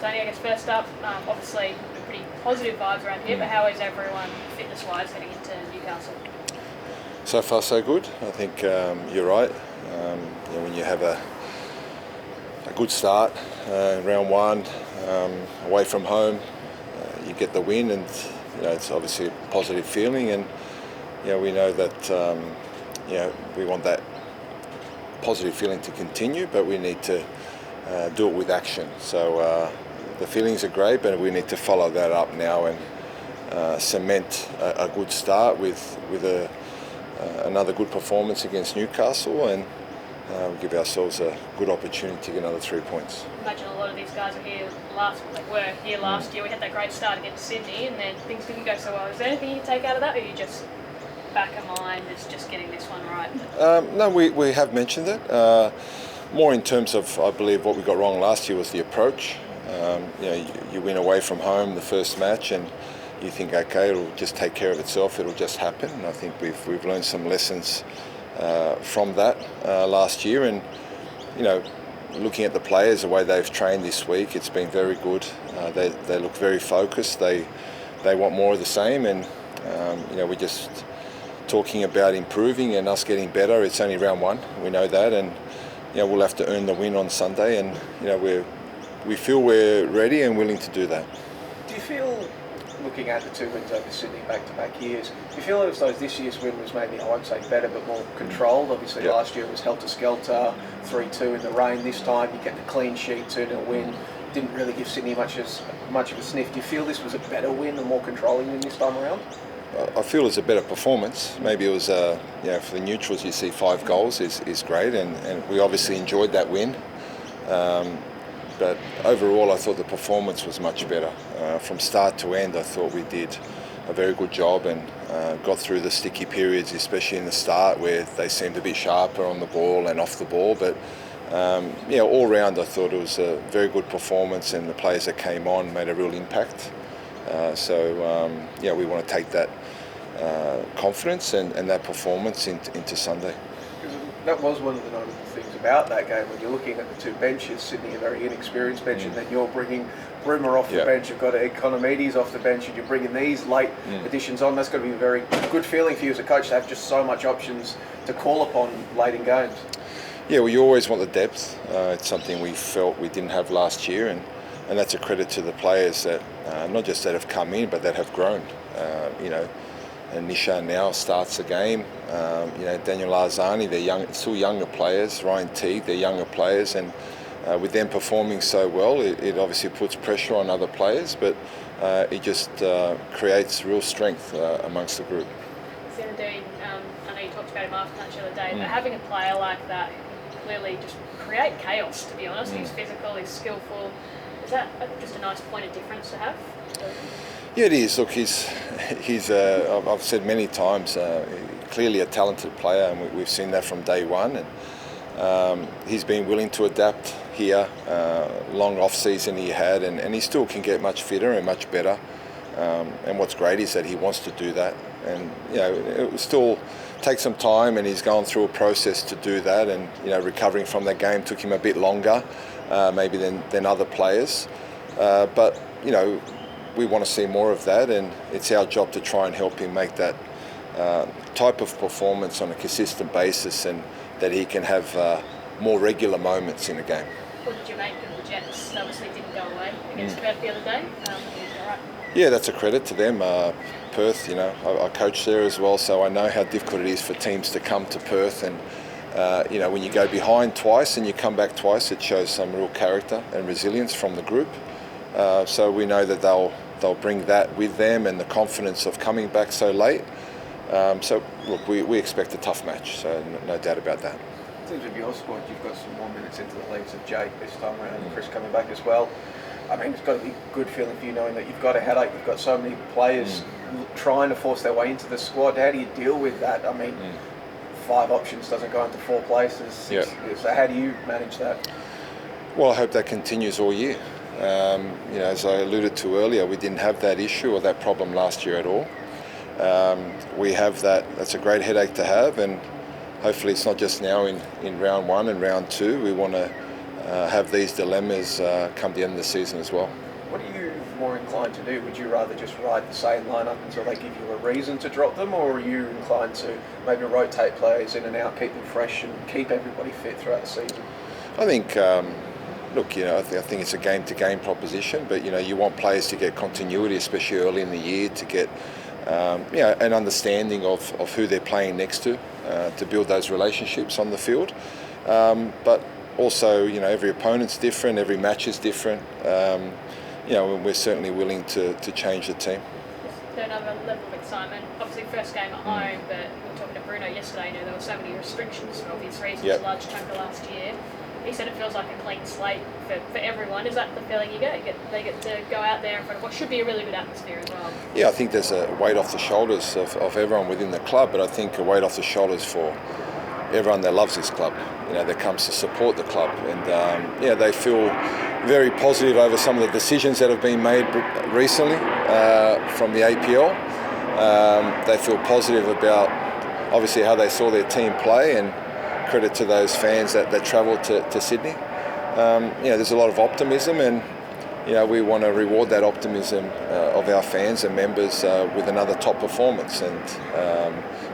Tony, I guess first up, obviously pretty positive vibes around here, but how is everyone fitness-wise heading into Newcastle? So far so good. I think you're right. When you have a good start, round one, away from home, you get the win, and it's obviously a positive feeling, and we know that we want that positive feeling to continue, but we need to do it with action. So the feelings are great, but we need to follow that up now and cement a good start with another good performance against Newcastle, and give ourselves a good opportunity to get another 3 points. Imagine a lot of these guys were here last year. We had that great start against Sydney, and then things didn't go so well. Is there anything you take out of that, or are you just back of mind is just getting this one right? No, we have mentioned it. More in terms of, I believe, what we got wrong last year was the approach. You win away from home the first match, and you think, okay, it'll just take care of itself, it'll just happen. And I think we've learned some lessons from that last year, and looking at the players, the way they've trained this week, it's been very good. They look very focused. They want more of the same, and we're just talking about improving and us getting better. It's only round one, we know that, and we'll have to earn the win on Sunday, and we feel we're ready and willing to do that. Do you feel, looking at the 2 wins over Sydney back-to-back years, do you feel as though this year's win was maybe, I won't say better, but more controlled? Obviously last year it was helter-skelter, 3-2 in the rain. This time you get the clean sheet, 2-0 win. Didn't really give Sydney much of a sniff. Do you feel this was a better win, a more controlling win this time around? I feel it's a better performance. Maybe it was, for the neutrals, you see 5 goals is great, and we obviously enjoyed that win. But overall, I thought the performance was much better. From start to end, I thought we did a very good job and got through the sticky periods, especially in the start where they seemed a bit sharper on the ball and off the ball. But all round, I thought it was a very good performance, and the players that came on made a real impact. We want to take that confidence and that performance into Sunday. That was one of the notable things about that game. When you're looking at the two benches, Sydney a very inexperienced bench, and then you're bringing Broomer off the bench, you've got Economides off the bench, and you're bringing these late additions on. That's got to be a very good feeling for you as a coach to have just so much options to call upon late in games. Yeah, well, you always want the depth. It's something we felt we didn't have last year, and that's a credit to the players that not just that have come in, but that have grown. And Nisha now starts the game. Daniel Arzani, they're still younger players. Ryan Teague, they're younger players, and with them performing so well, it obviously puts pressure on other players, but it just creates real strength amongst the group. Indeed, I know you talked about him after match the other day, but having a player like that clearly just create chaos, to be honest. He's physical, he's skillful. Is that just a nice point of difference to have? Yeah, it is. Look, he's I've said many times, clearly a talented player, and we've seen that from day one. And he's been willing to adapt here. Long off season he had, and he still can get much fitter and much better. And what's great is that he wants to do that, and it will still take some time, and he's gone through a process to do that. And recovering from that game took him a bit longer, maybe than other players. But we want to see more of that, and it's our job to try and help him make that type of performance on a consistent basis, and that he can have more regular moments in a game. What did you make of the Jets? Obviously didn't go away against Perth the other day. Yeah, that's a credit to them. Perth, I coach there as well, so I know how difficult it is for teams to come to Perth, and when you go behind twice and you come back twice, it shows some real character and resilience from the group. So we know that they'll bring that with them, and the confidence of coming back so late. So look, we expect a tough match, so no doubt about that. In terms of your squad, you've got some more minutes into the leagues of Jake this time around, and Chris coming back as well. I mean, it's got to be a good feeling for you knowing that you've got a headache, you've got so many players trying to force their way into the squad. How do you deal with that? I mean, 5 options doesn't go into 4 places. So how do you manage that? Well, I hope that continues all year. As I alluded to earlier, we didn't have that issue or that problem last year at all. We have that. That's a great headache to have, and hopefully it's not just now in round 1 and round 2. We want to have these dilemmas come the end of the season as well. What are you more inclined to do? Would you rather just ride the same lineup until they give you a reason to drop them, or are you inclined to maybe rotate players in and out, keep them fresh, and keep everybody fit throughout the season? I think, look, I think it's a game-to-game proposition, but you want players to get continuity, especially early in the year, to get an understanding of who they're playing next to build those relationships on the field. But also, every opponent's different, every match is different. We're certainly willing to change the team. Another level of excitement. Obviously, first game at home, but we were talking to Bruno yesterday. There were so many restrictions for obvious reasons. A large chunk of last year. He said it feels like a clean slate for everyone. Is that the feeling you get? They get to go out there in front of what should be a really good atmosphere as well? Yeah, I think there's a weight off the shoulders of everyone within the club, but I think a weight off the shoulders for everyone that loves this club, that comes to support the club. And they feel very positive over some of the decisions that have been made recently from the APL. They feel positive about obviously how they saw their team play, and credit to those fans that travelled to Sydney. There's a lot of optimism, and we want to reward that optimism of our fans and members with another top performance. And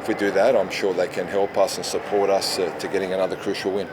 if we do that, I'm sure they can help us and support us to getting another crucial win.